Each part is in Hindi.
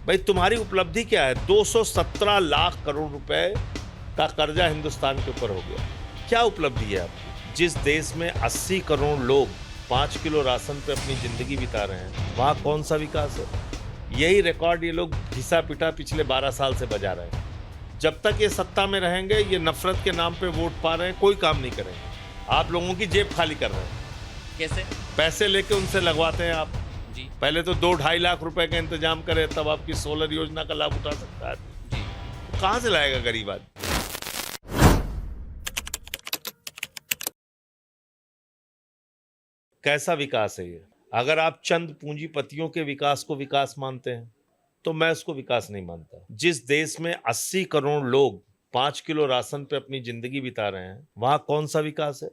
भाई तुम्हारी उपलब्धि क्या है? 217 लाख करोड़ रुपए का कर्जा हिंदुस्तान के ऊपर हो गया। क्या उपलब्धि है आपकी? जिस देश में 80 करोड़ लोग 5 किलो राशन पे अपनी जिंदगी बिता रहे हैं, वहां कौन सा विकास है? यही रिकॉर्ड ये लोग घिसा पिटा पिछले 12 साल से बजा रहे हैं। जब तक ये सत्ता में रहेंगे, ये नफरत के नाम पे वोट पा रहे हैं, कोई काम नहीं करेंगे। आप लोगों की जेब खाली कर रहे हैं। कैसे? पैसे लेके उनसे लगवाते हैं आप। जी पहले तो 2-2.5 लाख रुपए का इंतजाम करें, तब आपकी सोलर योजना का लाभ उठा सकता है। जी कहां से लाएगा गरीब आदमी? कैसा विकास है ये? अगर आप चंद पूंजीपतियों के विकास को विकास मानते हैं तो मैं उसको विकास नहीं मानता। जिस देश में 80 करोड़ लोग 5 किलो राशन पे अपनी जिंदगी बिता रहे हैं, वहां कौन सा विकास है?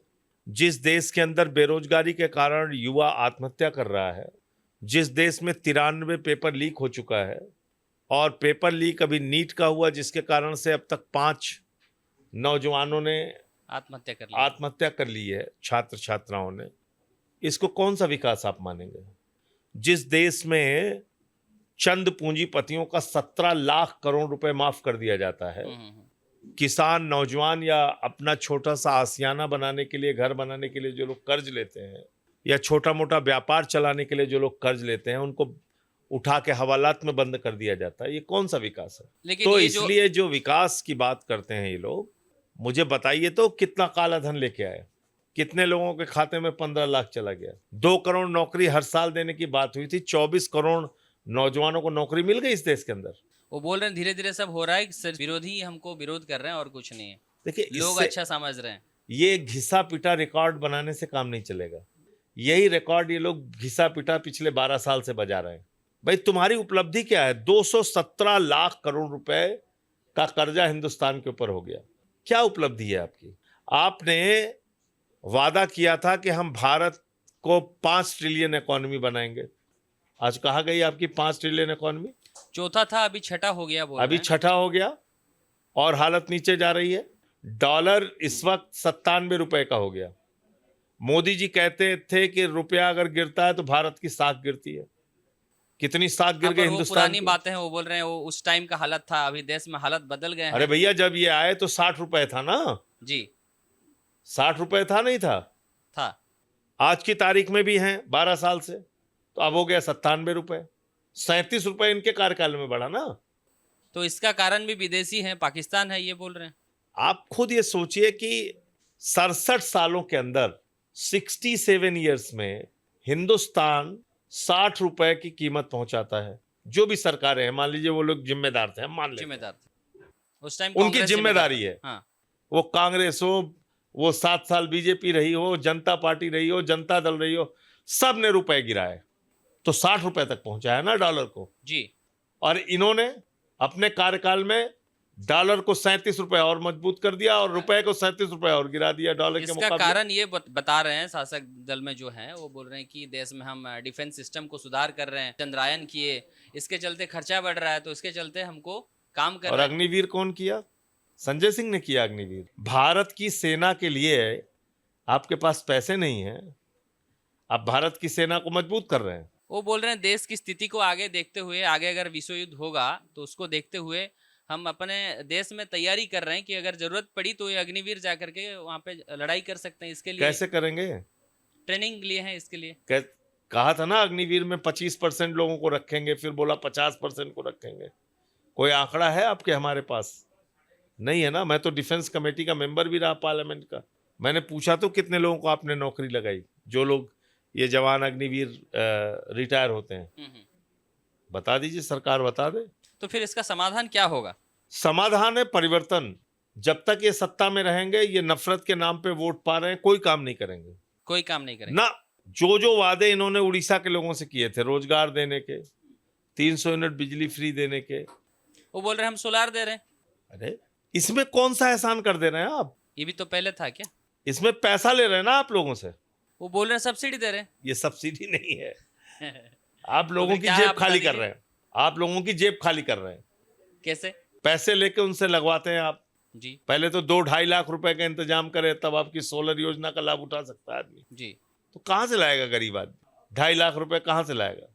जिस देश के अंदर बेरोजगारी के कारण युवा आत्महत्या कर रहा है, जिस देश में 93 पेपर लीक हो चुका है, और पेपर लीक अभी नीट का हुआ जिसके कारण से अब तक 5 नौजवानों ने आत्महत्या कर ली है, छात्र छात्राओं ने। इसको कौन सा विकास आप मानेंगे? जिस देश में चंद पूंजीपतियों का 17 लाख करोड़ रुपए माफ कर दिया जाता है, किसान, नौजवान या अपना छोटा सा आसियाना बनाने के लिए, घर बनाने के लिए जो लोग कर्ज लेते हैं, या छोटा मोटा व्यापार चलाने के लिए जो लोग कर्ज लेते हैं, उनको उठा के हवालात में बंद कर दिया जाता है। ये कौन सा विकास है? लेकिन तो ये इसलिए जो विकास की बात करते हैं ये लोग, मुझे बताइए तो कितना काला धन लेके आए? कितने लोगों के खाते में 15 लाख चला गया? 2 करोड़ नौकरी हर साल देने की बात हुई थी, 24 करोड़ नौजवानों को नौकरी मिल गई इस देश के अंदर। वो बोल रहे हैं धीरे धीरे सब हो रहा है, सिर्फ विरोधी हमको विरोध कर रहे हैं और कुछ नहीं है। देखिए, लोग अच्छा समझ रहे हैं। ये घिसा पिटा रिकॉर्ड बनाने से काम नहीं चलेगा। यही रिकॉर्ड ये लोग घिसा पिटा पिछले 12 साल से बजा रहे हैं। भाई तुम्हारी उपलब्धि क्या है? 217 लाख करोड़ रुपए का कर्जा हिंदुस्तान के ऊपर हो गया। क्या उपलब्धि है आपकी? आपने वादा किया था कि हम भारत को 5 ट्रिलियन इकोनॉमी बनाएंगे। आज कहाँ गई आपकी 5 ट्रिलियन इकोनॉमी? चौथा था, अभी छठा हो गया। अभी छठा हो गया और हालत नीचे जा रही है। डॉलर इस वक्त 97 रुपए का हो गया। मोदी जी कहते थे कि रुपया अगर गिरता है तो भारत की साख गिरती है। कितनी साख गिर गई हिंदुस्तान पुरानी की? बातें हैं, वो बोल रहे हैं वो उस टाइम का हालत था, अभी देश में हालत बदल गए हैं। अरे भैया, जब ये आए तो 60 रुपए था ना? जी 60 रुपए था, नहीं था? आज की तारीख में भी हैं 12 साल से, तो अब हो गया 97 रुपए। 37 रुपए इनके कार्यकाल में बढ़ा ना। तो इसका कारण भी विदेशी है, पाकिस्तान है, ये बोल रहे हैं। आप खुद ये सोचिए कि 67 सालों के अंदर, 67 ईयर्स में हिंदुस्तान 60 रुपए की कीमत पहुंचाता है। जो भी सरकारें हैं, मान लीजिए वो लोग जिम्मेदार थे, हम मान लेते हैं, जिम्मेदार थे उस टाइम, उनकी जिम्मेदारी है। हाँ। वो कांग्रेस हो, वो 7 साल बीजेपी रही हो, जनता पार्टी रही हो, जनता दल रही हो, सब ने रुपए गिराए तो 60 रुपए तक पहुंचाया ना डॉलर को। जी और इन्होंने अपने कार्यकाल में डॉलर को 37 रुपए और मजबूत कर दिया और रुपए को 37 रुपए और गिरा दिया डॉलर के मुकाबले। इसका कारण ये बता रहे हैं शासक दल में जो है, वो बोल रहे हैं कि देश में हम डिफेंस सिस्टम को सुधार कर रहे हैं, चंद्रयान किए, इसके चलते खर्चा बढ़ रहा है, तो इसके चलते हमको काम कर और अग्निवीर कौन किया? संजय सिंह ने किया अग्निवीर। भारत की सेना के लिए आपके पास पैसे नहीं है, आप भारत की सेना को मजबूत कर रहे हैं। वो बोल रहे हैं देश की स्थिति को आगे देखते हुए, आगे अगर विश्व युद्ध होगा तो उसको देखते हुए हम अपने देश में तैयारी कर रहे हैं कि अगर जरूरत पड़ी तो ये अग्निवीर जाकर के वहां पे लड़ाई कर सकते हैं। इसके लिए कैसे करेंगे? ट्रेनिंग लिए हैं इसके लिए। कहा था ना अग्निवीर में 25% लोगों को रखेंगे, फिर बोला 50% को रखेंगे। कोई आंकड़ा है आपके? हमारे पास नहीं है ना। मैं तो डिफेंस कमेटी का मेंबर भी रहा पार्लियामेंट का। मैंने पूछा तो कितने लोगों को आपने नौकरी लगाई, जो लोग ये जवान अग्निवीर रिटायर होते हैं? बता दीजिए, सरकार बता दे। तो फिर इसका समाधान क्या होगा? समाधान है परिवर्तन। जब तक ये सत्ता में रहेंगे, ये नफरत के नाम पे वोट पा रहे हैं, कोई काम नहीं करेंगे। कोई काम नहीं करेंगे ना। जो वादे इन्होंने उड़ीसा के लोगों से किए थे, रोजगार देने के, 300 यूनिट बिजली फ्री देने के, वो बोल रहे हैं हम सोलार दे रहे हैं। अरे इसमें कौन सा एहसान कर दे रहे हैं आप? ये भी तो पहले था क्या? इसमें पैसा ले रहे हैं ना आप लोगों से। वो बोल रहे हैं सब्सिडी दे रहे हैं। ये सब्सिडी नहीं है। आप लोगों की जेब खाली कर रहे हैं। आप लोगों की जेब खाली कर रहे हैं। कैसे? पैसे लेके उनसे लगवाते हैं आप। जी पहले तो 2-2.5 लाख रुपए का इंतजाम करें, तब आपकी सोलर योजना का लाभ उठा सकता है आदमी। जी तो कहां से लाएगा गरीब आदमी? 2.5 लाख रुपए कहां से लाएगा?